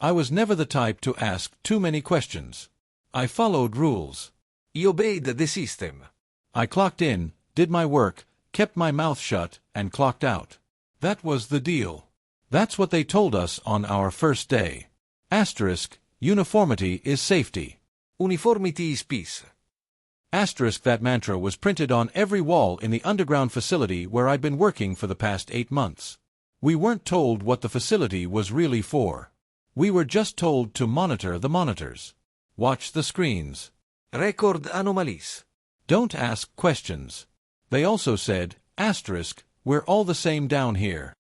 I was never the type to ask too many questions. I followed rules. I obeyed the system. I clocked in, did my work, kept my mouth shut, and clocked out. That was the deal. That's what they told us on our first day. Asterisk, uniformity is safety. Uniformity is peace. Asterisk, that mantra was printed on every wall in the underground facility where I'd been working for the past 8 months. We weren't told what the facility was really for. We were just told to monitor the monitors. Watch the screens. Record anomalies. Don't ask questions. They also said, asterisk, we're all the same down here.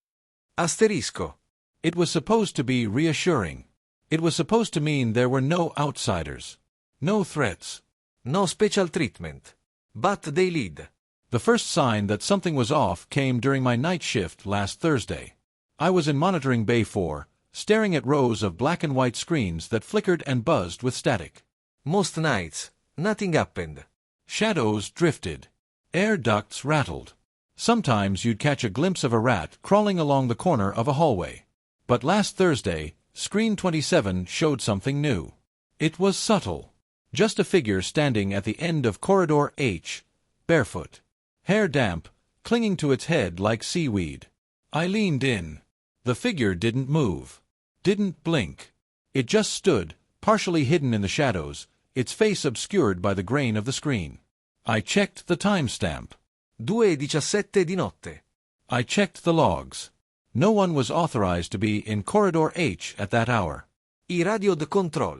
Asterisco. It was supposed to be reassuring. It was supposed to mean there were no outsiders. No threats. No special treatment. But they lead. The first sign that something was off came during my night shift last Thursday. I was in monitoring bay 4, staring at rows of black and white screens that flickered and buzzed with static. Most nights, nothing happened. Shadows drifted. Air ducts rattled. Sometimes you'd catch a glimpse of a rat crawling along the corner of a hallway. But last Thursday, screen 27 showed something new. It was subtle. Just a figure standing at the end of corridor H, barefoot. Hair damp, clinging to its head like seaweed. I leaned in. The figure didn't move. Didn't blink. It just stood, partially hidden in the shadows, its face obscured by the grain of the screen. I checked the timestamp. 2:17 di notte. I checked the logs. No one was authorized to be in corridor H at that hour. I radioed control.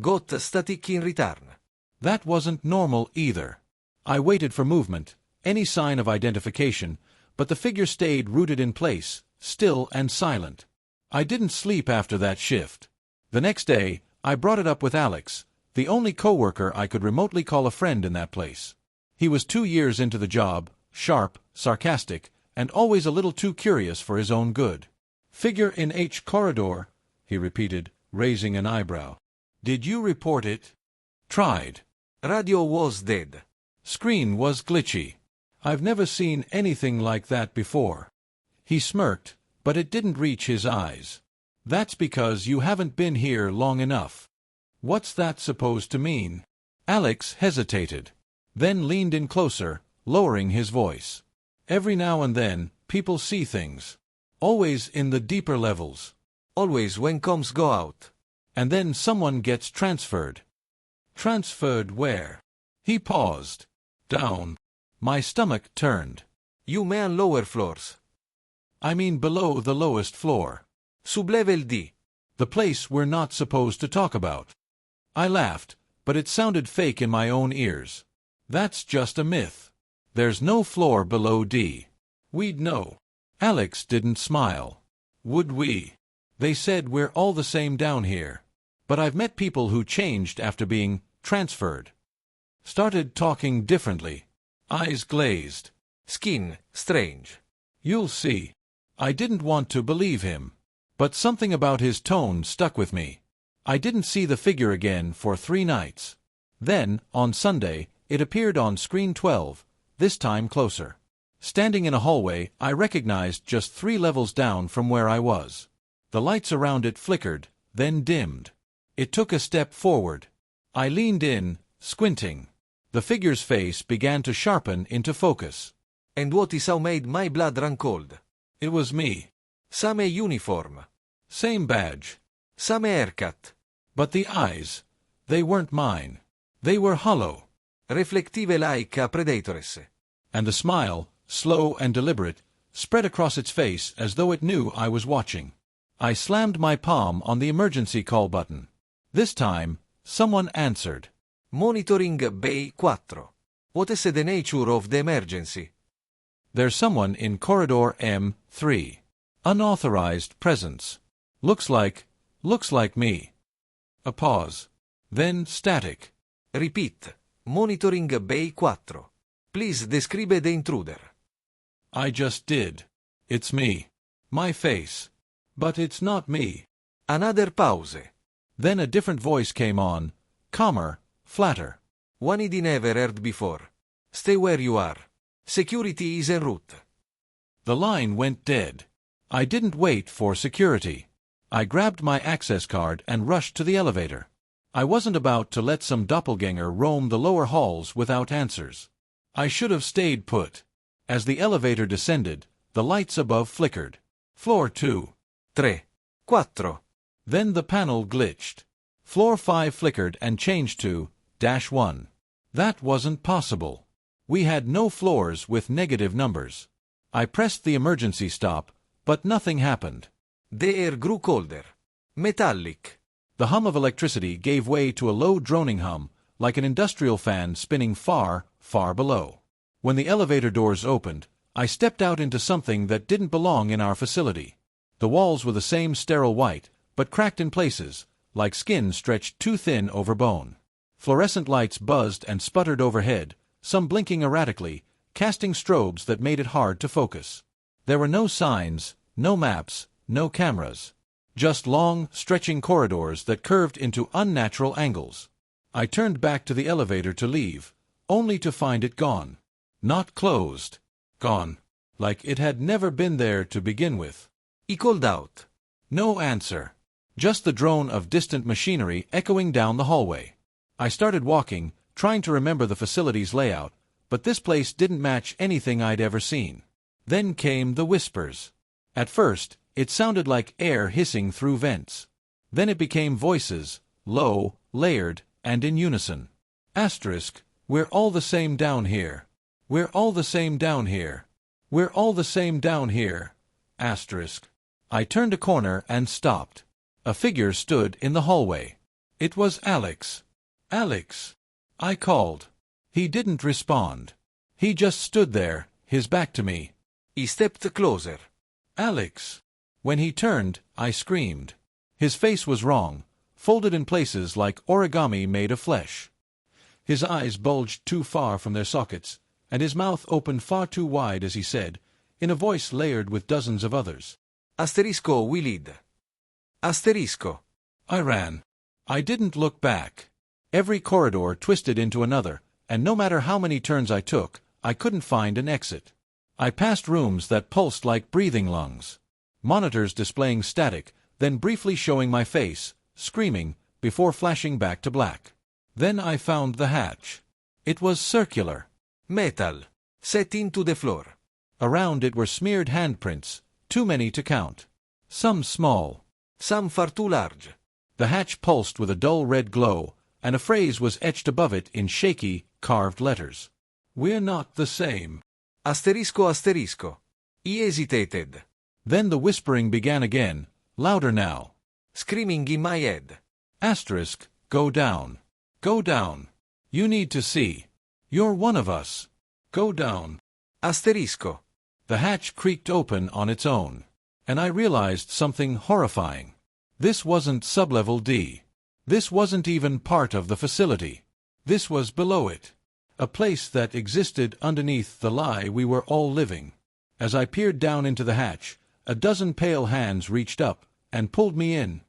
Got static in return. That wasn't normal either. I waited for movement, any sign of identification, but the figure stayed rooted in place, still and silent. I didn't sleep after that shift. The next day, I brought it up with Alex, the only coworker I could remotely call a friend in that place. He was 2 years into the job, sharp, sarcastic, and always a little too curious for his own good. Figure in H corridor, he repeated, raising an eyebrow. Did you report it? Tried. Radio was dead. Screen was glitchy. I've never seen anything like that before. He smirked, but it didn't reach his eyes. That's because you haven't been here long enough. What's that supposed to mean? Alex hesitated, then leaned in closer, lowering his voice. Every now and then, people see things. Always in the deeper levels. Always when comms go out. And then someone gets transferred. Transferred where? He paused. Down. My stomach turned. You mean lower floors. I mean below the lowest floor. Sublevel D. The place we're not supposed to talk about. I laughed, but it sounded fake in my own ears. That's just a myth. There's no floor below D. We'd know. Alex didn't smile. Would we? They said we're all the same down here. But I've met people who changed after being transferred. Started talking differently. Eyes glazed. Skin strange. You'll see. I didn't want to believe him. But something about his tone stuck with me. I didn't see the figure again for 3 nights. Then, on Sunday, it appeared on screen 12, this time closer. Standing in a hallway, I recognized just 3 levels down from where I was. The lights around it flickered, then dimmed. It took a step forward. I leaned in, squinting. The figure's face began to sharpen into focus. And what is how made my blood run cold? It was me. Same uniform. Same badge. Same haircut. But the eyes, they weren't mine. They were hollow. Reflective like a predatoress. And the smile, slow and deliberate, spread across its face as though it knew I was watching. I slammed my palm on the emergency call button. This time, someone answered. Monitoring Bay 4. What is the nature of the emergency? There's someone in corridor M3. Unauthorized presence. Looks like me. A pause. Then static. Repeat. Monitoring Bay 4. Please describe the intruder. I just did. It's me. My face. But it's not me. Another pause. Then a different voice came on, calmer, flatter. One I'd never heard before. Stay where you are. Security is en route. The line went dead. I didn't wait for security. I grabbed my access card and rushed to the elevator. I wasn't about to let some doppelganger roam the lower halls without answers. I should have stayed put. As the elevator descended, the lights above flickered. Floor 2. 3, 4. Then the panel glitched. Floor 5 flickered and changed to -1. That wasn't possible. We had no floors with negative numbers. I pressed the emergency stop, but nothing happened. The air grew colder. Metallic. The hum of electricity gave way to a low droning hum, like an industrial fan spinning far, far below. When the elevator doors opened, I stepped out into something that didn't belong in our facility. The walls were the same sterile white, but cracked in places, like skin stretched too thin over bone. Fluorescent lights buzzed and sputtered overhead, some blinking erratically, casting strobes that made it hard to focus. There were no signs, no maps, no cameras. Just long, stretching corridors that curved into unnatural angles. I turned back to the elevator to leave, only to find it gone. Not closed. Gone. Like it had never been there to begin with. He called out. No answer. Just the drone of distant machinery echoing down the hallway. I started walking, trying to remember the facility's layout, but this place didn't match anything I'd ever seen. Then came the whispers. At first, it sounded like air hissing through vents. Then it became voices, low, layered, and in unison. Asterisk, we're all the same down here. We're all the same down here. We're all the same down here. Asterisk. I turned a corner and stopped. A figure stood in the hallway. It was Alex. Alex. I called. He didn't respond. He just stood there, his back to me. He stepped closer. Alex. When he turned, I screamed. His face was wrong, folded in places like origami made of flesh. His eyes bulged too far from their sockets, and his mouth opened far too wide as he said, in a voice layered with dozens of others. Asterisco we lead. Asterisco. I ran. I didn't look back. Every corridor twisted into another, and no matter how many turns I took, I couldn't find an exit. I passed rooms that pulsed like breathing lungs. Monitors displaying static, then briefly showing my face, screaming, before flashing back to black. Then I found the hatch. It was circular. Metal. Set into the floor. Around it were smeared handprints, too many to count. Some small. Some far too large. The hatch pulsed with a dull red glow, and a phrase was etched above it in shaky, carved letters. We're not the same. Asterisco asterisco. He hesitated. Then the whispering began again, louder now. Screaming in my head. Asterisk, go down. Go down. You need to see. You're one of us. Go down. Asterisco. The hatch creaked open on its own, and I realized something horrifying. This wasn't sublevel D. This wasn't even part of the facility. This was below it. A place that existed underneath the lie we were all living. As I peered down into the hatch, a dozen pale hands reached up and pulled me in.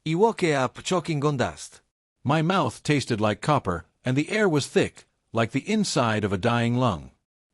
He woke up choking on dust. My mouth tasted like copper, and the air was thick, like the inside of a dying lung.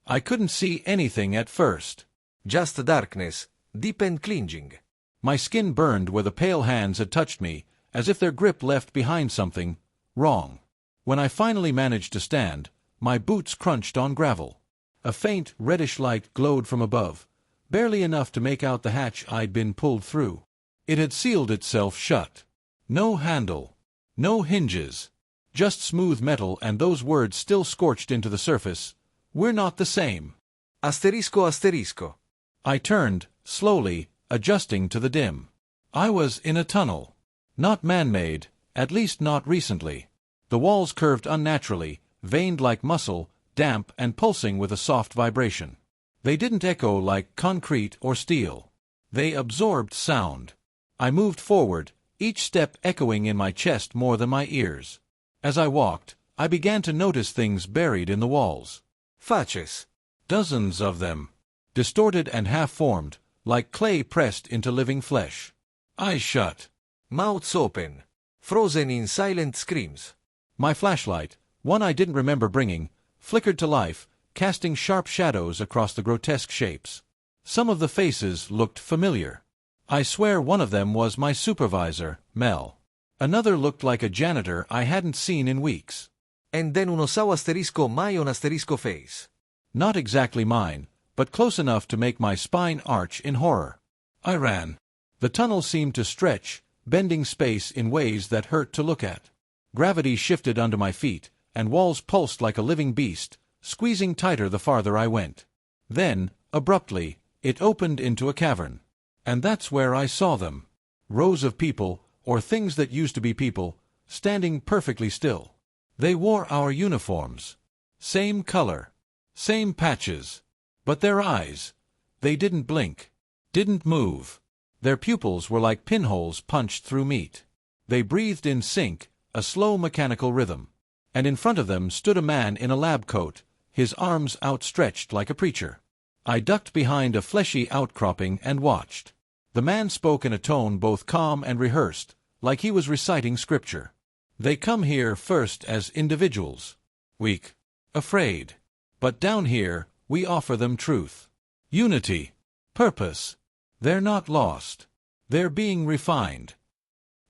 I couldn't see anything at first. Just darkness, deep and clinging. My skin burned where the pale hands had touched me, as if their grip left behind something wrong. When I finally managed to stand, my boots crunched on gravel. A faint, reddish light glowed from above, barely enough to make out the hatch I'd been pulled through. It had sealed itself shut. No handle. No hinges. Just smooth metal and those words still scorched into the surface. We're not the same. Asterisco asterisco. I turned, slowly, adjusting to the dim. I was in a tunnel. Not man-made, at least not recently. The walls curved unnaturally, veined like muscle, damp and pulsing with a soft vibration. They didn't echo like concrete or steel. They absorbed sound. I moved forward, each step echoing in my chest more than my ears. As I walked, I began to notice things buried in the walls. Faces. Dozens of them. Distorted and half-formed, like clay pressed into living flesh. Eyes shut. Mouths open. Frozen in silent screams. My flashlight, one I didn't remember bringing, flickered to life, casting sharp shadows across the grotesque shapes. Some of the faces looked familiar. I swear one of them was my supervisor, Mel. Another looked like a janitor I hadn't seen in weeks. And then uno sau asterisco my on asterisco face. Not exactly mine, but close enough to make my spine arch in horror. I ran. The tunnel seemed to stretch, bending space in ways that hurt to look at. Gravity shifted under my feet, and walls pulsed like a living beast, squeezing tighter the farther I went. Then, abruptly, it opened into a cavern. And that's where I saw them. Rows of people, or things that used to be people, standing perfectly still. They wore our uniforms. Same color. Same patches. But their eyes, they didn't blink. Didn't move. Their pupils were like pinholes punched through meat. They breathed in sync, a slow mechanical rhythm. And in front of them stood a man in a lab coat, his arms outstretched like a preacher. I ducked behind a fleshy outcropping and watched. The man spoke in a tone both calm and rehearsed, like he was reciting scripture. They come here first as individuals. Weak. Afraid. But down here, we offer them truth. Unity. Purpose. They're not lost. They're being refined.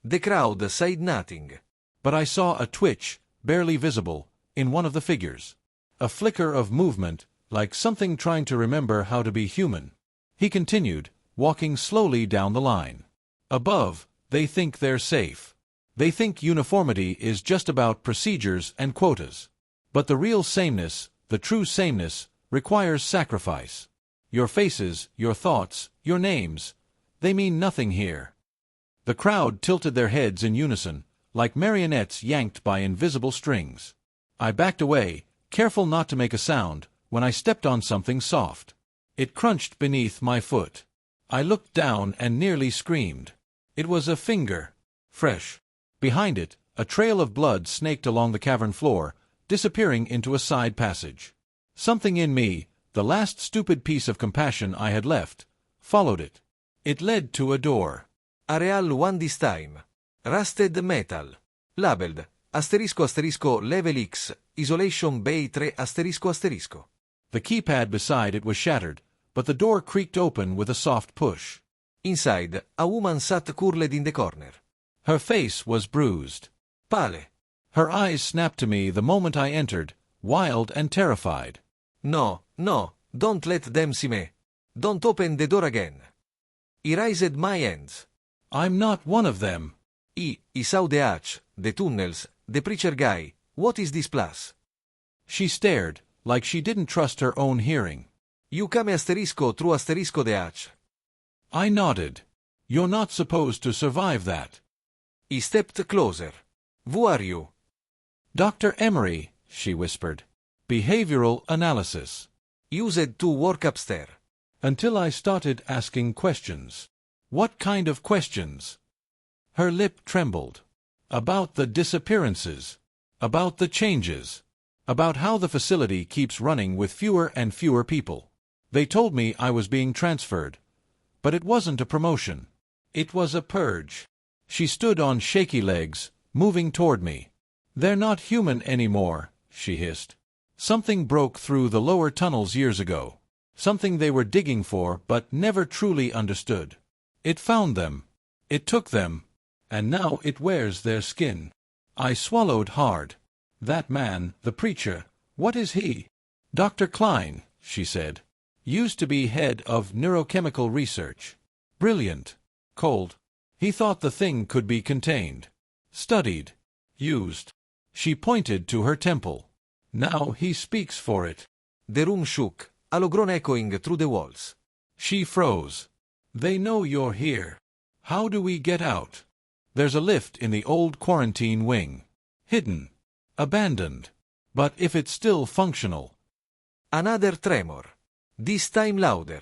The crowd said nothing. But I saw a twitch, barely visible, in one of the figures. A flicker of movement, like something trying to remember how to be human. He continued, walking slowly down the line. Above, they think they're safe. They think uniformity is just about procedures and quotas. But the real sameness, the true sameness, requires sacrifice. Your faces, your thoughts, your names, they mean nothing here. The crowd tilted their heads in unison, like marionettes yanked by invisible strings. I backed away, careful not to make a sound, when I stepped on something soft. It crunched beneath my foot. I looked down and nearly screamed. It was a finger. Fresh. Behind it, a trail of blood snaked along the cavern floor, disappearing into a side passage. Something in me, the last stupid piece of compassion I had left, followed it. It led to a door. Areal 1 this time. Rusted metal. Labeled asterisco asterisco level X, isolation bay 3 asterisco asterisco. The keypad beside it was shattered, but the door creaked open with a soft push. Inside, a woman sat curled in the corner. Her face was bruised. Pale. Her eyes snapped to me the moment I entered, wild and terrified. No, no, don't let them see me. Don't open the door again. I raised my hands. I'm not one of them. I saw the hatch, the tunnels, the preacher guy. What is this place? She stared, like she didn't trust her own hearing. You come asterisco through asterisco the hatch. I nodded. You're not supposed to survive that. I stepped closer. Who are you? Dr. Emery, she whispered. Behavioral analysis. Used to work upstairs. Until I started asking questions. What kind of questions? Her lip trembled. About the disappearances. About the changes. About how the facility keeps running with fewer and fewer people. They told me I was being transferred. But it wasn't a promotion. It was a purge. She stood on shaky legs, moving toward me. They're not human anymore, she hissed. Something broke through the lower tunnels years ago. Something they were digging for but never truly understood. It found them. It took them. And now it wears their skin. I swallowed hard. That man, the preacher, what is he? Dr. Klein, she said. Used to be head of neurochemical research. Brilliant. Cold. He thought the thing could be contained. Studied. Used. She pointed to her temple. Now he speaks for it. The room shook, hologram echoing through the walls. She froze. They know you're here. How do we get out? There's a lift in the old quarantine wing. Hidden. Abandoned. But if it's still functional. Another tremor. This time louder.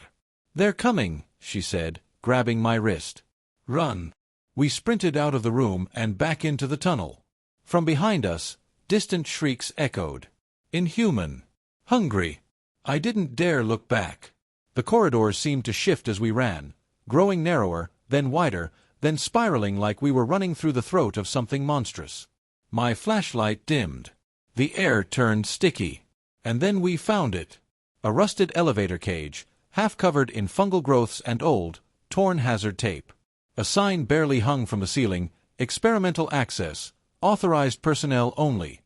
They're coming, she said, grabbing my wrist. Run. We sprinted out of the room and back into the tunnel. From behind us, distant shrieks echoed. Inhuman. Hungry. I didn't dare look back. The corridors seemed to shift as we ran, growing narrower, then wider, then spiraling like we were running through the throat of something monstrous. My flashlight dimmed. The air turned sticky. And then we found it. A rusted elevator cage, half covered in fungal growths and old, torn hazard tape. A sign barely hung from the ceiling, experimental access, authorized personnel only.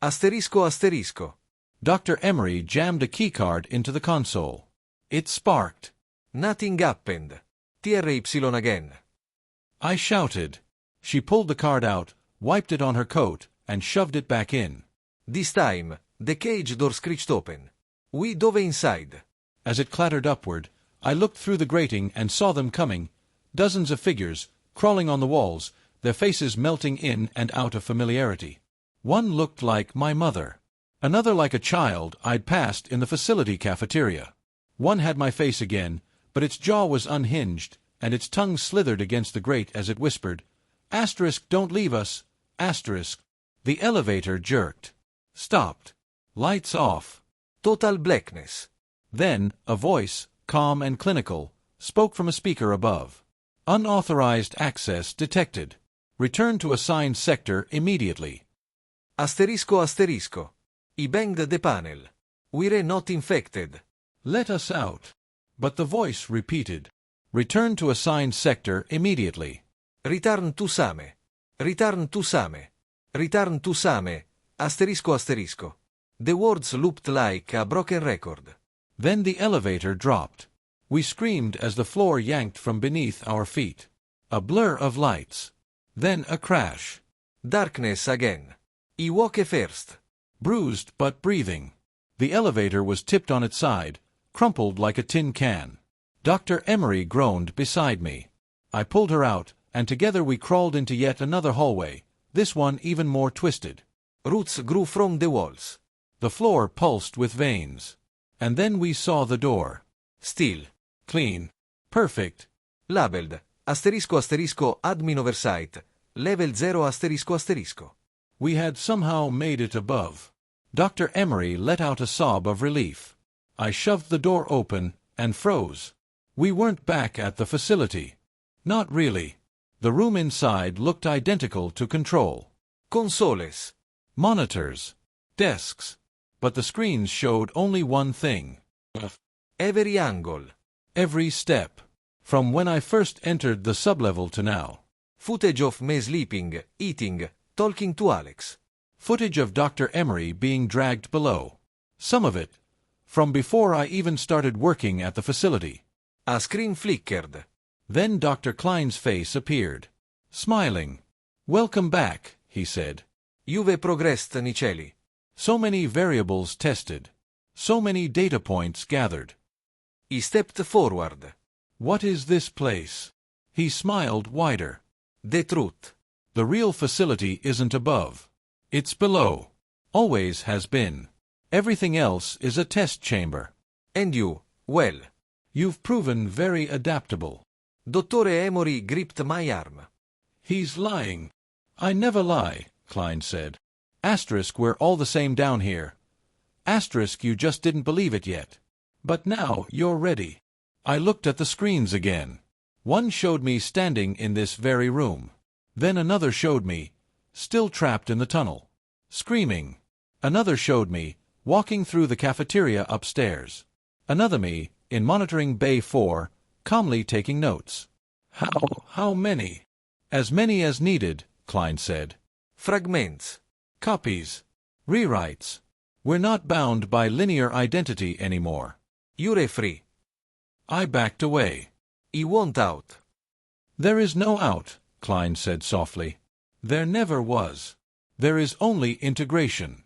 Asterisco asterisco. Dr. Emery jammed a keycard into the console. It sparked. Nothing happened. TRY again. I shouted. She pulled the card out, wiped it on her coat, and shoved it back in. This time, the cage door screeched open. We dove inside. As it clattered upward, I looked through the grating and saw them coming, dozens of figures, crawling on the walls, their faces melting in and out of familiarity. One looked like my mother. Another like a child I'd passed in the facility cafeteria. One had my face again, but its jaw was unhinged, and its tongue slithered against the grate as it whispered, "Asterisk, don't leave us, asterisk." The elevator jerked. Stopped. Lights off. Total blackness. Then, a voice, calm and clinical, spoke from a speaker above. "Unauthorized access detected. Return to assigned sector immediately." Asterisco asterisco. I banged the panel. We're not infected. "Let us out." But the voice repeated, "Return to assigned sector immediately." Return to Same. Return to Same. Return to Same. Asterisco asterisco. The words looped like a broken record. Then the elevator dropped. We screamed as the floor yanked from beneath our feet. A blur of lights. Then a crash. Darkness again. I woke first. Bruised but breathing. The elevator was tipped on its side, crumpled like a tin can. Dr. Emery groaned beside me. I pulled her out, and together we crawled into yet another hallway, this one even more twisted. Roots grew from the walls. The floor pulsed with veins. And then we saw the door. Still. Clean. Perfect. Labeled. Asterisco asterisco admin oversight. Level 0 asterisco asterisco. We had somehow made it above. Dr. Emery let out a sob of relief. I shoved the door open and froze. We weren't back at the facility. Not really. The room inside looked identical to control. Consoles. Monitors. Desks. But the screens showed only one thing. Every angle. Every step. From when I first entered the sublevel to now. Footage of me sleeping, eating, talking to Alex. Footage of Dr. Emery being dragged below. Some of it. From before I even started working at the facility. A screen flickered. Then Dr. Klein's face appeared. Smiling. "Welcome back," he said. You've progressed, Niceli. So many variables tested. So many data points gathered. He stepped forward. "What is this place?" He smiled wider. The truth. The real facility isn't above. It's below. Always has been. Everything else is a test chamber. And you, well. You've proven very adaptable. Dottore Emery gripped my arm. He's lying. "I never lie," Klein said. "Asterisk, we're all the same down here. Asterisk, you just didn't believe it yet. But now you're ready." I looked at the screens again. One showed me standing in this very room. Then another showed me, still trapped in the tunnel, screaming. Another showed me, walking through the cafeteria upstairs. Another me, in monitoring bay 4, calmly taking notes. How many?" "As many as needed," Klein said. Fragments. Copies. Rewrites. We're not bound by linear identity anymore. You're free. I backed away. He won't out. "There is no out," Klein said softly. "There never was. There is only integration."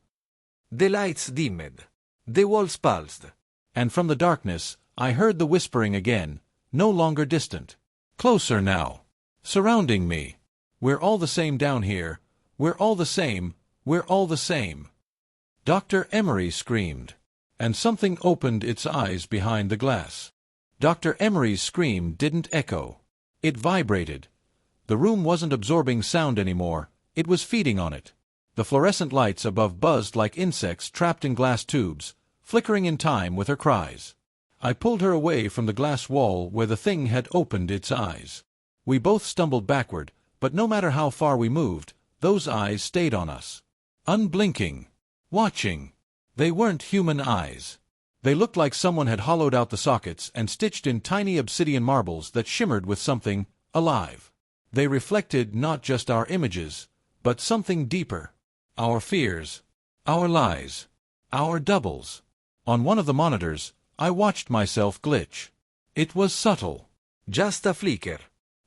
The lights dimmed. The walls pulsed. And from the darkness, I heard the whispering again, no longer distant. Closer now. Surrounding me. "We're all the same down here. We're all the same. We're all the same." Dr. Emery screamed. And something opened its eyes behind the glass. Dr. Emery's scream didn't echo. It vibrated. The room wasn't absorbing sound anymore. It was feeding on it. The fluorescent lights above buzzed like insects trapped in glass tubes, flickering in time with her cries. I pulled her away from the glass wall where the thing had opened its eyes. We both stumbled backward, but no matter how far we moved, those eyes stayed on us. Unblinking. Watching. They weren't human eyes. They looked like someone had hollowed out the sockets and stitched in tiny obsidian marbles that shimmered with something alive. They reflected not just our images, but something deeper. Our fears. Our lies. Our doubles. On one of the monitors, I watched myself glitch. It was subtle. Just a flicker.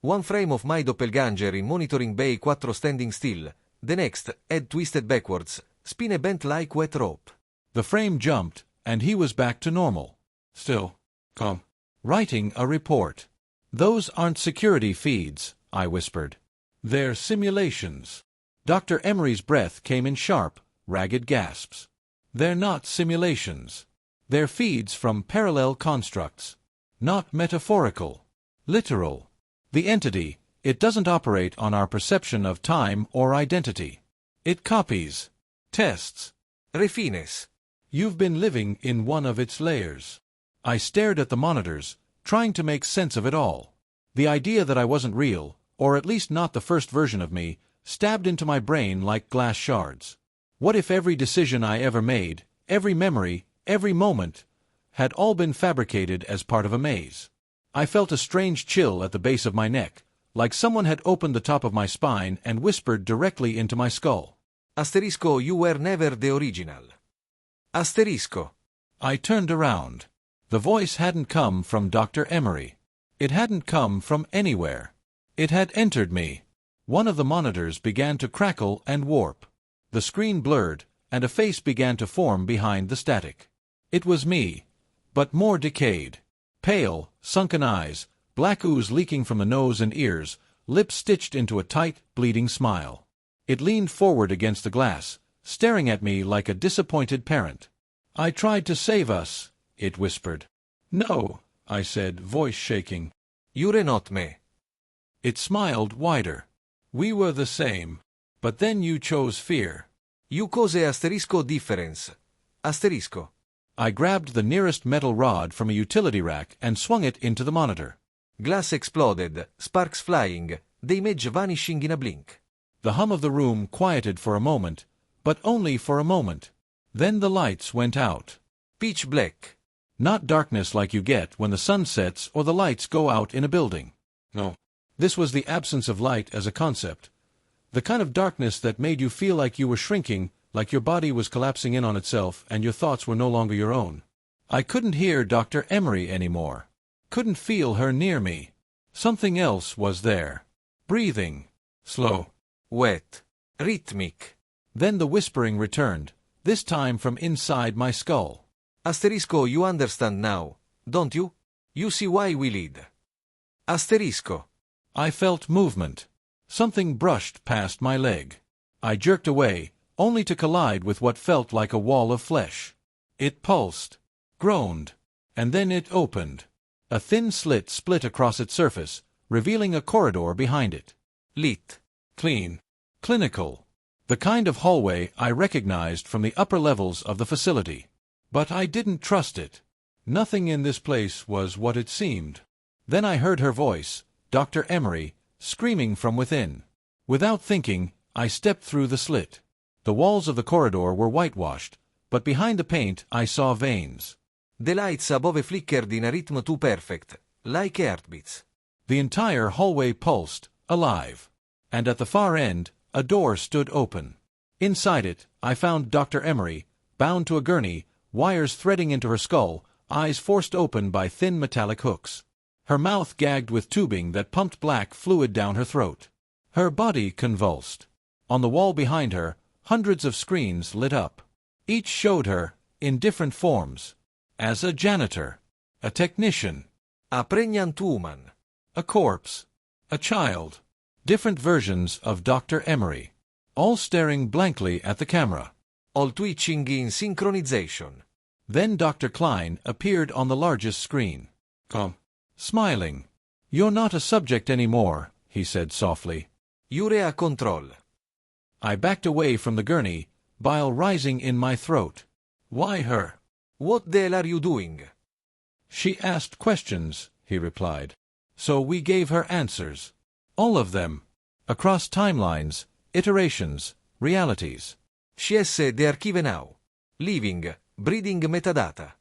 One frame of my doppelganger in monitoring bay 4 standing still. The next, head twisted backwards, spine bent like wet rope. The frame jumped, and he was back to normal. Still, calm. Writing a report. Those aren't security feeds, I whispered. They're simulations. Dr. Emery's breath came in sharp, ragged gasps. They're not simulations. They're feeds from parallel constructs. Not metaphorical. Literal. The entity, it doesn't operate on our perception of time or identity. It copies. Tests. Refines. You've been living in one of its layers. I stared at the monitors, trying to make sense of it all. The idea that I wasn't real, or at least not the first version of me, stabbed into my brain like glass shards. What if every decision I ever made, every memory, every moment, had all been fabricated as part of a maze? I felt a strange chill at the base of my neck, like someone had opened the top of my spine and whispered directly into my skull. Asterisco, you were never the original. Asterisco. I turned around. The voice hadn't come from Dr. Emery. It hadn't come from anywhere. It had entered me. One of the monitors began to crackle and warp. The screen blurred, and a face began to form behind the static. It was me, but more decayed. Pale, sunken eyes, black ooze leaking from the nose and ears, lips stitched into a tight, bleeding smile. It leaned forward against the glass, staring at me like a disappointed parent. I tried to save us, it whispered. No, I said, voice shaking. You're not me. It smiled wider. We were the same. But then you chose fear. You cause asterisco difference. Asterisco. I grabbed the nearest metal rod from a utility rack and swung it into the monitor. Glass exploded, sparks flying, the image vanishing in a blink. The hum of the room quieted for a moment, but only for a moment. Then the lights went out. Pitch black. Not darkness like you get when the sun sets or the lights go out in a building. No. This was the absence of light as a concept. The kind of darkness that made you feel like you were shrinking, like your body was collapsing in on itself and your thoughts were no longer your own. I couldn't hear Dr. Emery anymore. Couldn't feel her near me. Something else was there. Breathing. Slow. Wet. Rhythmic. Then the whispering returned, this time from inside my skull. Asterisco, you understand now, don't you? You see why we lead. Asterisco. I felt movement. Something brushed past my leg. I jerked away, only to collide with what felt like a wall of flesh. It pulsed, groaned, and then it opened. A thin slit split across its surface, revealing a corridor behind it. Lit. Clean. Clinical. The kind of hallway I recognized from the upper levels of the facility. But I didn't trust it. Nothing in this place was what it seemed. Then I heard her voice, Dr. Emery, screaming from within. Without thinking, I stepped through the slit. The walls of the corridor were whitewashed, but behind the paint I saw veins. The lights above flickered in a rhythm too perfect, like heartbeats. The entire hallway pulsed, alive. And at the far end, a door stood open. Inside it, I found Dr. Emery, bound to a gurney, wires threading into her skull, eyes forced open by thin metallic hooks. Her mouth gagged with tubing that pumped black fluid down her throat. Her body convulsed. On the wall behind her, hundreds of screens lit up. Each showed her, in different forms, as a janitor, a technician, a pregnant woman, a corpse, a child, different versions of Dr. Emery, all staring blankly at the camera, all twitching in synchronization. Then Dr. Klein appeared on the largest screen. Come. Smiling. You're not a subject anymore, he said softly. You're a control. I backed away from the gurney, bile rising in my throat. Why her? What the hell are you doing? She asked questions, he replied. So we gave her answers. All of them. Across timelines, iterations, realities. Sciesse de archive now. Living, breeding metadata.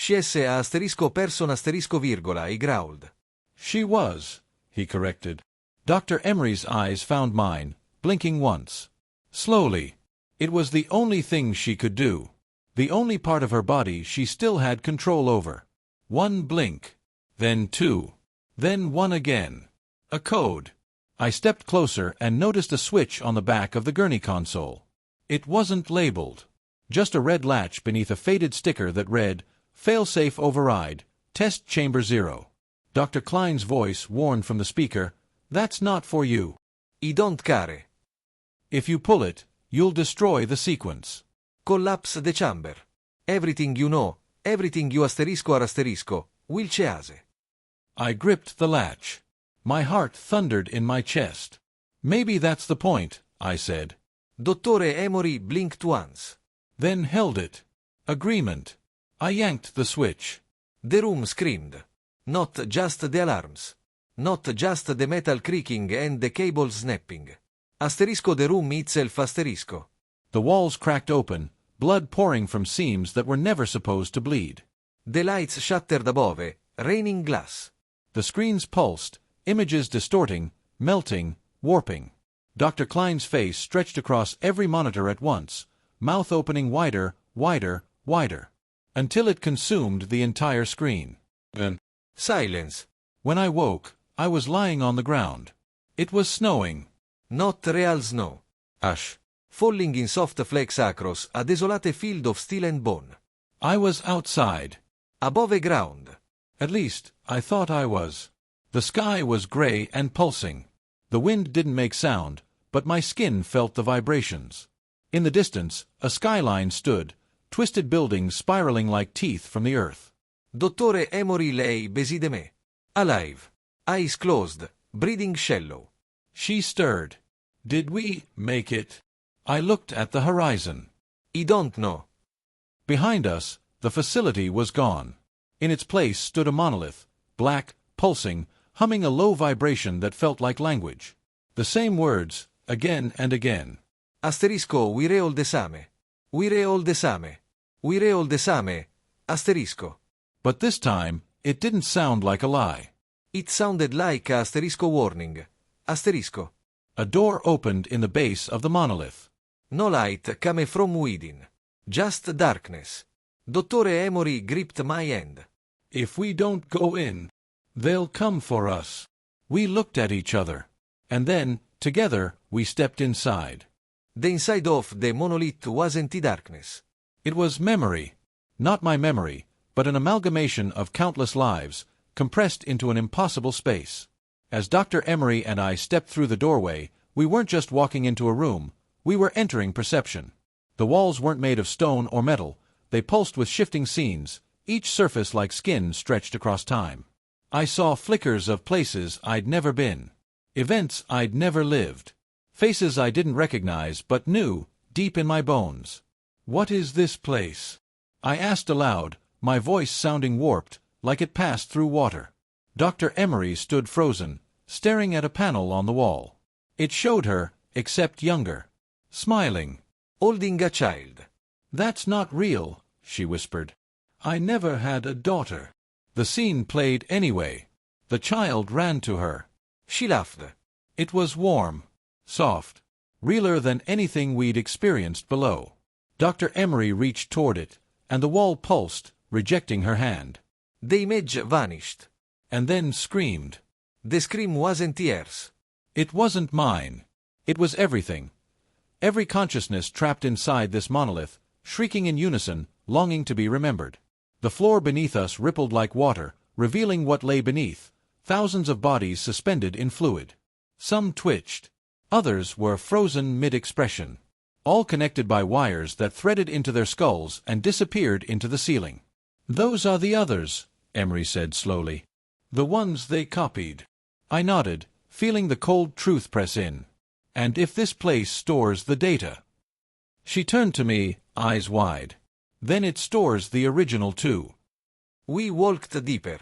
Sciesse a asterisco person asterisco virgola, he growled. She was, he corrected. Dr. Emery's eyes found mine, blinking once. Slowly. It was the only thing she could do. The only part of her body she still had control over. One blink. Then two. Then one again. A code. I stepped closer and noticed a switch on the back of the gurney console. It wasn't labeled. Just a red latch beneath a faded sticker that read, "Failsafe override, test chamber 0. Dr. Klein's voice warned from the speaker, "That's not for you. I don't care. If you pull it, you'll destroy the sequence. Collapse the chamber. Everything you know, everything you asterisco ar asterisco, will cease." I gripped the latch. My heart thundered in my chest. "Maybe that's the point," I said. Dottore Emory blinked once. Then held it. Agreement. I yanked the switch. The room screamed. Not just the alarms. Not just the metal creaking and the cable snapping. Asterisco the room itself asterisco. The walls cracked open, blood pouring from seams that were never supposed to bleed. The lights shattered above, raining glass. The screens pulsed, images distorting, melting, warping. Dr. Klein's face stretched across every monitor at once, mouth opening wider, wider, wider, until it consumed the entire screen. Then, silence. When I woke, I was lying on the ground. It was snowing. Not real snow. Ash. Falling in soft flakes across a desolate field of steel and bone. I was outside. Above ground. At least, I thought I was. The sky was gray and pulsing. The wind didn't make sound, but my skin felt the vibrations. In the distance, a skyline stood, twisted buildings spiraling like teeth from the earth. Dottore Emory lei beside me. Alive. Eyes closed, breathing shallow. She stirred. Did we make it? I looked at the horizon. I don't know. Behind us, the facility was gone. In its place stood a monolith, black, pulsing, humming a low vibration that felt like language. The same words, again and again. Asterisco vireol desame. Vireol desame. Vireol desame. Asterisco. But this time, it didn't sound like a lie. It sounded like a asterisco warning. Asterisco. A door opened in the base of the monolith. No light came from within. Just darkness. Dottore Emory gripped my hand. If we don't go in, they'll come for us. We looked at each other. And then, together, we stepped inside. The inside of the monolith wasn't darkness. It was memory. Not my memory, but an amalgamation of countless lives, compressed into an impossible space. As Dr. Emery and I stepped through the doorway, we weren't just walking into a room, we were entering perception. The walls weren't made of stone or metal, they pulsed with shifting scenes, each surface like skin stretched across time. I saw flickers of places I'd never been, events I'd never lived, faces I didn't recognize but knew, deep in my bones. "What is this place?" I asked aloud, my voice sounding warped, like it passed through water. Dr. Emery stood frozen, staring at a panel on the wall. It showed her, except younger. Smiling. Holding a child. "That's not real," she whispered. "I never had a daughter." The scene played anyway. The child ran to her. She laughed. It was warm, soft, realer than anything we'd experienced below. Dr. Emery reached toward it, and the wall pulsed, rejecting her hand. The image vanished. And then screamed. The scream wasn't hers. It wasn't mine. It was everything. Every consciousness trapped inside this monolith, shrieking in unison, longing to be remembered. The floor beneath us rippled like water, revealing what lay beneath, thousands of bodies suspended in fluid. Some twitched. Others were frozen mid-expression. All connected by wires that threaded into their skulls and disappeared into the ceiling. "Those are the others," Emery said slowly. "The ones they copied." I nodded, feeling the cold truth press in. "And if this place stores the data?" She turned to me, eyes wide. "Then it stores the original too." We walked deeper.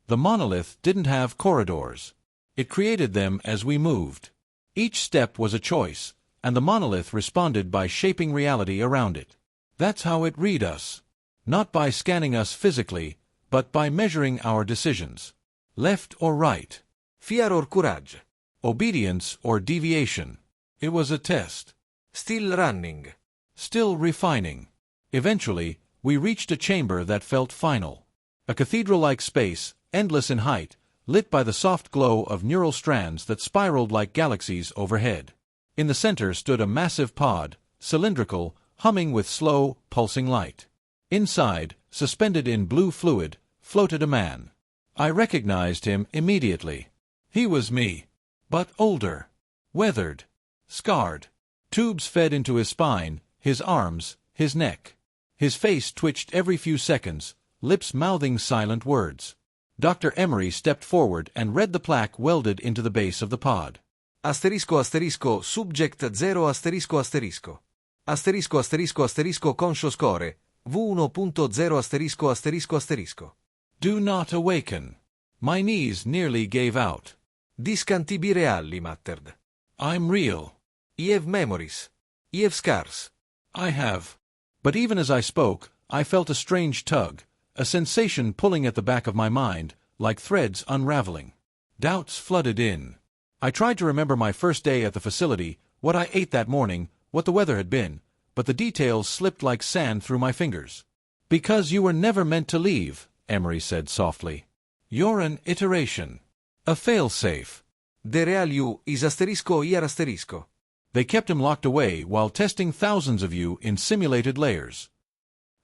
The monolith didn't have corridors. It created them as we moved. Each step was a choice, and the monolith responded by shaping reality around it. That's how it read us. Not by scanning us physically, but by measuring our decisions. Left or right. Fear or courage. Obedience or deviation. It was a test. Still running. Still refining. Eventually, we reached a chamber that felt final. A cathedral-like space, endless in height, lit by the soft glow of neural strands that spiraled like galaxies overhead. In the center stood a massive pod, cylindrical, humming with slow, pulsing light. Inside, suspended in blue fluid, floated a man. I recognized him immediately. He was me, but older, weathered, scarred. Tubes fed into his spine, his arms, his neck. His face twitched every few seconds, lips mouthing silent words. Dr. Emery stepped forward and read the plaque welded into the base of the pod. Asterisco asterisco subject 0 asterisco asterisco. Asterisco asterisco asterisco conscio score. V1.0 asterisco asterisco asterisco. Do not awaken. My knees nearly gave out. Discantibi reali mattered. I'm real. I have memories. I have scars. I have. But even as I spoke, I felt a strange tug, a sensation pulling at the back of my mind, like threads unraveling. Doubts flooded in. I tried to remember my first day at the facility, what I ate that morning, what the weather had been, but the details slipped like sand through my fingers. Because you were never meant to leave, Emery said softly. You're an iteration. A fail-safe. The real you is asterisco ir asterisco. They kept him locked away while testing thousands of you in simulated layers.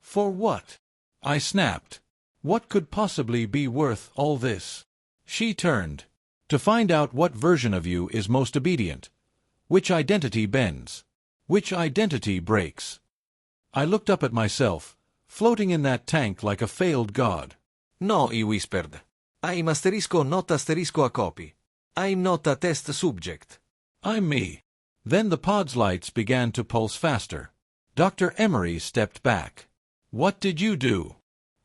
For what? I snapped. What could possibly be worth all this? She turned. To find out what version of you is most obedient. Which identity bends. Which identity breaks. I looked up at myself, floating in that tank like a failed god. No, he whispered. I'm asterisco not asterisco a copy. I'm not a test subject. I'm me. Then the pod's lights began to pulse faster. Dr. Emery stepped back. What did you do?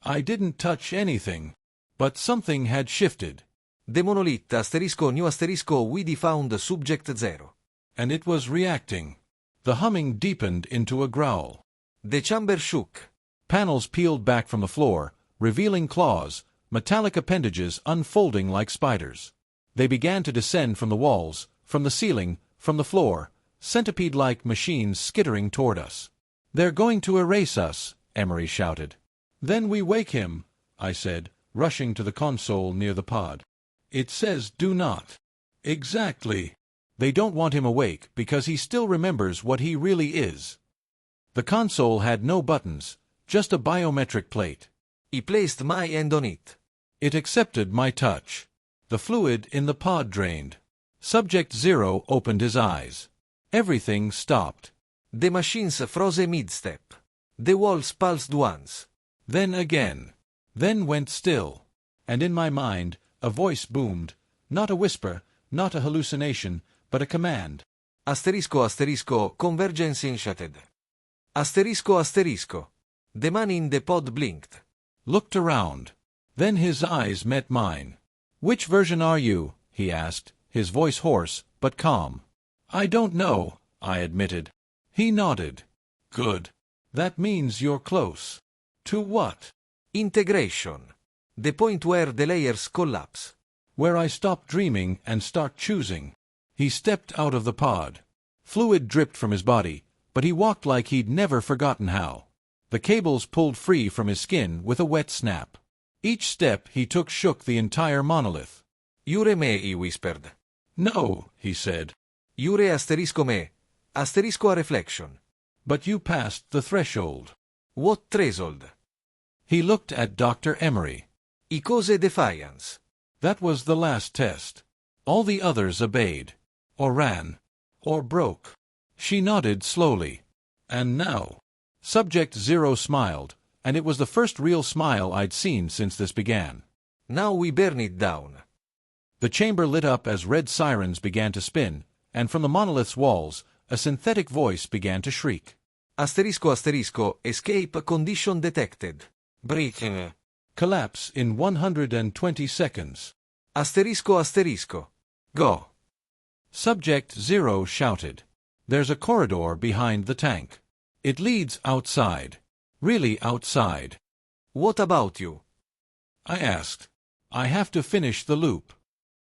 I didn't touch anything. But something had shifted. The monolith asterisco new asterisco we found subject 0. And it was reacting. The humming deepened into a growl. The chamber shook. Panels peeled back from the floor, revealing claws, metallic appendages unfolding like spiders. They began to descend from the walls, from the ceiling, from the floor, centipede-like machines skittering toward us. They're going to erase us, Emery shouted. Then we wake him, I said, rushing to the console near the pod. It says do not. Exactly. They don't want him awake because he still remembers what he really is. The console had no buttons, just a biometric plate. He placed my hand on it. It accepted my touch. The fluid in the pod drained. Subject 0 opened his eyes. Everything stopped. The machines froze mid-step. The walls pulsed once. Then again. Then went still. And in my mind, a voice boomed, not a whisper, not a hallucination, but a command. Asterisco asterisco convergence initiated. Asterisco asterisco. The man in the pod blinked. Looked around. Then his eyes met mine. Which version are you? He asked, his voice hoarse, but calm. I don't know, I admitted. He nodded. Good. That means you're close. To what? Integration. The point where the layers collapse. Where I stop dreaming and start choosing. He stepped out of the pod. Fluid dripped from his body, but he walked like he'd never forgotten how. The cables pulled free from his skin with a wet snap. Each step he took shook the entire monolith. Jure me, he whispered. No, he said. Jure asterisco me. Asterisco a reflection. But you passed the threshold. What threshold? He looked at Dr. Emery. I cose defiance. That was the last test. All the others obeyed. Or ran. Or broke. She nodded slowly. And now? Subject 0 smiled, and it was the first real smile I'd seen since this began. Now we burn it down. The chamber lit up as red sirens began to spin, and from the monolith's walls, a synthetic voice began to shriek. Asterisco asterisco escape condition detected. Breaking. Collapse in 120 seconds. Asterisco asterisco. Go. Subject 0 shouted. There's a corridor behind the tank. It leads outside. Really outside. What about you? I asked. I have to finish the loop.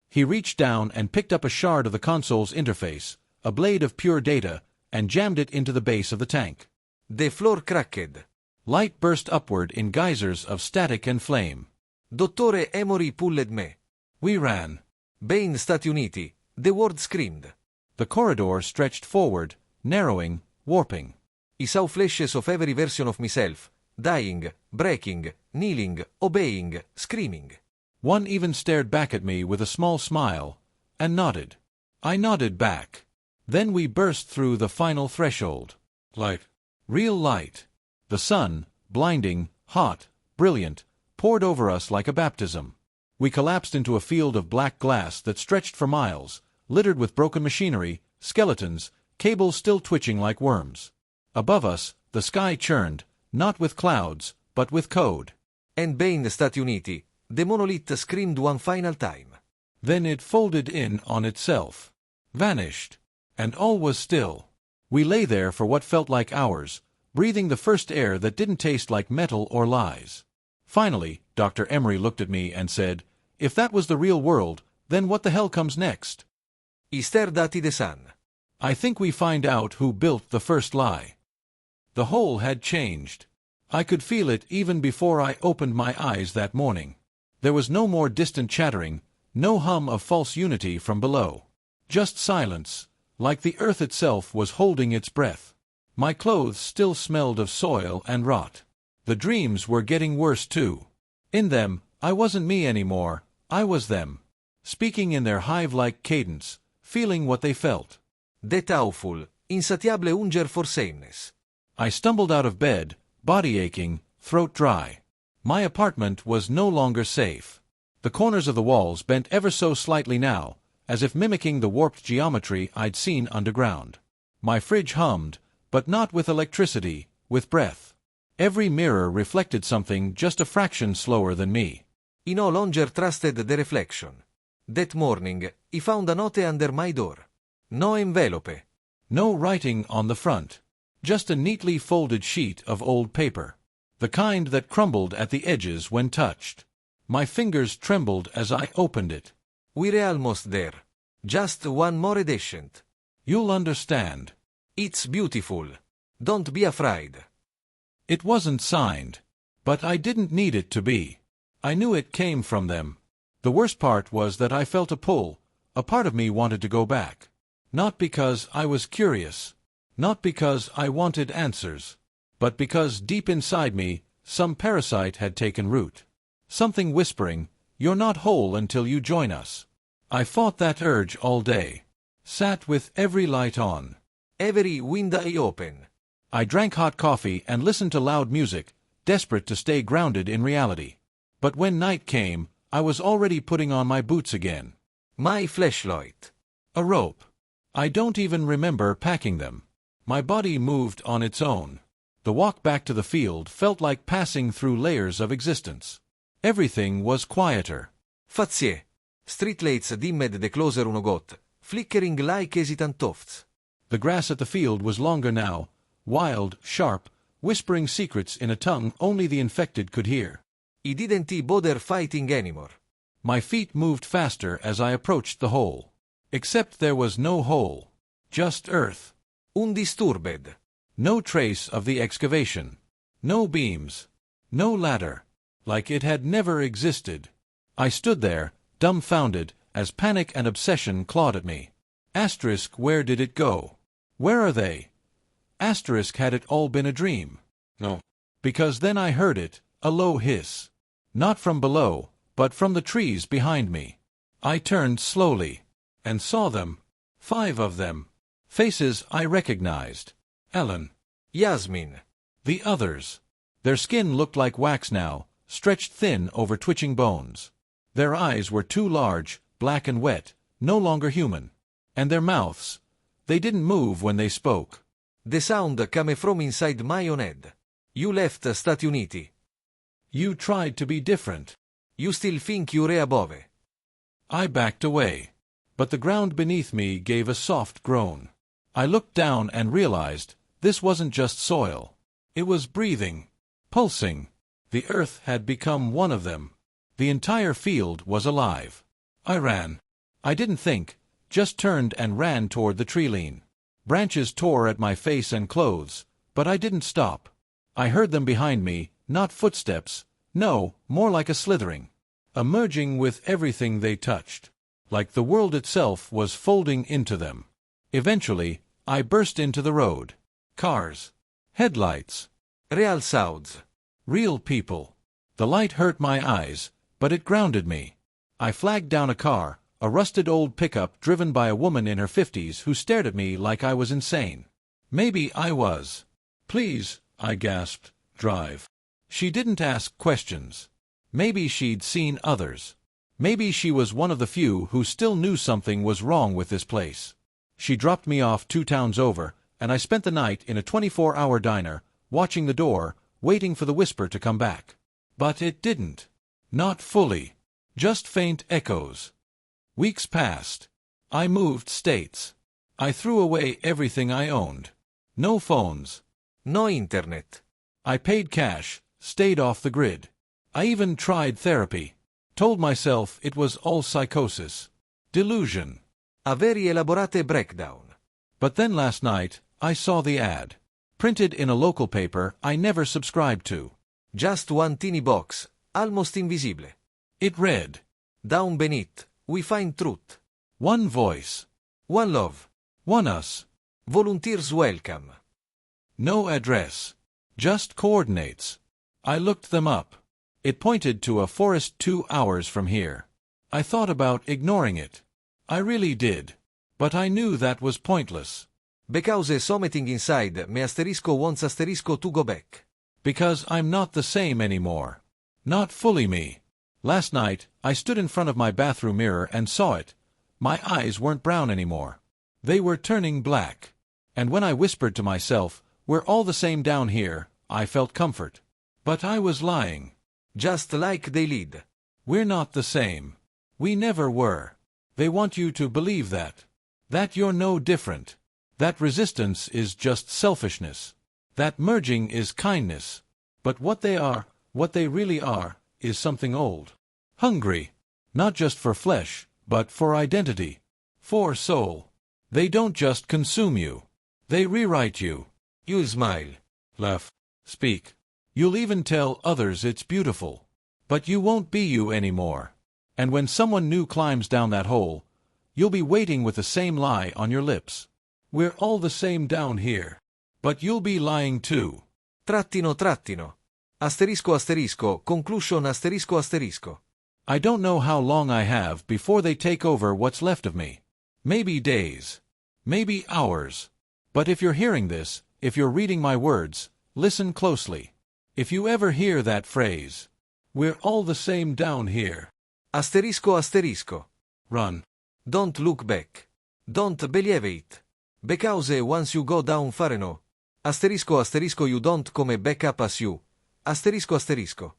He reached down and picked up a shard of the console's interface, a blade of pure data, and jammed it into the base of the tank. The floor cracked. Light burst upward in geysers of static and flame. Dottore Emory pulled me. We ran. Bane Stati Uniti, the word screamed. The corridor stretched forward, narrowing, warping. I saw flashes of every version of myself, dying, breaking, kneeling, obeying, screaming. One even stared back at me with a small smile, and nodded. I nodded back. Then we burst through the final threshold. Light. Real light. The sun, blinding, hot, brilliant, poured over us like a baptism. We collapsed into a field of black glass that stretched for miles, littered with broken machinery, skeletons, cables still twitching like worms. Above us, the sky churned, not with clouds, but with code. And Bane Stati Uniti, the monolith screamed one final time. Then it folded in on itself. Vanished. And all was still. We lay there for what felt like hours, breathing the first air that didn't taste like metal or lies. Finally, Dr. Emery looked at me and said, "If that was the real world, then what the hell comes next?" I stared at the sun. I think we find out who built the first lie. The whole had changed. I could feel it even before I opened my eyes that morning. There was no more distant chattering, no hum of false unity from below. Just silence, like the earth itself was holding its breath. My clothes still smelled of soil and rot. The dreams were getting worse too. In them, I wasn't me anymore, I was them. Speaking in their hive-like cadence, feeling what they felt. That awful, insatiable hunger for sameness. I stumbled out of bed, body aching, throat dry. My apartment was no longer safe. The corners of the walls bent ever so slightly now, as if mimicking the warped geometry I'd seen underground. My fridge hummed, but not with electricity, with breath. Every mirror reflected something just a fraction slower than me. I no longer trusted the reflection. That morning, I found a note under my door. No envelope. No writing on the front. Just a neatly folded sheet of old paper. The kind that crumbled at the edges when touched. My fingers trembled as I opened it. We're almost there. Just one more edition. You'll understand. It's beautiful. Don't be afraid. It wasn't signed. But I didn't need it to be. I knew it came from them. The worst part was that I felt a pull. A part of me wanted to go back. Not because I was curious. Not because I wanted answers. But because deep inside me, some parasite had taken root. Something whispering, "You're not whole until you join us." I fought that urge all day. Sat with every light on. Every window open. I drank hot coffee and listened to loud music, desperate to stay grounded in reality. But when night came, I was already putting on my boots again. My flashlight. A rope. I don't even remember packing them. My body moved on its own. The walk back to the field felt like passing through layers of existence. Everything was quieter. Fazie. Streetlights dimmed the closer uno got, flickering like hesitant tufts. The grass at the field was longer now, wild, sharp, whispering secrets in a tongue only the infected could hear. I didn't bother fighting anymore. My feet moved faster as I approached the hole. Except there was no hole. Just earth. Undisturbed. No trace of the excavation. No beams. No ladder. Like it had never existed. I stood there, dumbfounded, as panic and obsession clawed at me. Asterisk, where did it go? Where are they? Asterisk, had it all been a dream? No. Because then I heard it, a low hiss. Not from below, but from the trees behind me. I turned slowly, and saw them. 5 of them. Faces I recognized. Ellen. Yasmin. The others. Their skin looked like wax now, stretched thin over twitching bones. Their eyes were too large, black and wet, no longer human. And their mouths, they didn't move when they spoke. The sound came from inside my own head. You left Stati Uniti. You tried to be different. You still think you're above. I backed away. But the ground beneath me gave a soft groan. I looked down and realized this wasn't just soil. It was breathing, pulsing. The earth had become one of them. The entire field was alive. I ran. I didn't think, just turned and ran toward the tree-line. Branches tore at my face and clothes, but I didn't stop. I heard them behind me, not footsteps, no, more like a slithering. A merging with everything they touched. Like the world itself was folding into them. Eventually, I burst into the road. Cars. Headlights. Real sounds. Real people. The light hurt my eyes, but it grounded me. I flagged down a car, a rusted old pickup driven by a woman in her 50s who stared at me like I was insane. Maybe I was. "Please," I gasped, "drive." She didn't ask questions. Maybe she'd seen others. Maybe she was one of the few who still knew something was wrong with this place. She dropped me off 2 towns over, and I spent the night in a 24-hour diner, watching the door, waiting for the whisper to come back. But it didn't. Not fully. Just faint echoes. Weeks passed. I moved states. I threw away everything I owned. No phones. No internet. I paid cash, stayed off the grid. I even tried therapy. Told myself it was all psychosis. Delusion. A very elaborate breakdown. But then last night, I saw the ad. Printed in a local paper I never subscribed to. Just one teeny box, almost invisible. It read, Down beneath, we find truth. "One voice. One love. One us. Volunteers welcome. No address. Just coordinates." I looked them up. It pointed to a forest 2 hours from here. I thought about ignoring it. I really did. But I knew that was pointless. Because something inside me wants to go back. Because I'm not the same anymore. Not fully me. Last night, I stood in front of my bathroom mirror and saw it. My eyes weren't brown anymore. They were turning black. And when I whispered to myself, "We're all the same down here," I felt comfort. But I was lying. Just like they lead. We're not the same. We never were. They want you to believe that. That you're no different. That resistance is just selfishness. That merging is kindness. But what they really are, is something old. Hungry. Not just for flesh, but for identity. For soul. They don't just consume you. They rewrite you. You'll smile. Laugh. Speak. You'll even tell others it's beautiful. But you won't be you anymore. And when someone new climbs down that hole, you'll be waiting with the same lie on your lips. "We're all the same down here." But you'll be lying too. Trattino. Asterisco asterisco, conclusion asterisco asterisco. I don't know how long I have before they take over what's left of me. Maybe days. Maybe hours. But if you're hearing this, if you're reading my words, listen closely. If you ever hear that phrase, "We're all the same down here." Asterisco asterisco. Run. Don't look back. Don't believe it. Because once you go down far enough, asterisco asterisco you don't come back up as you. Asterisco asterisco.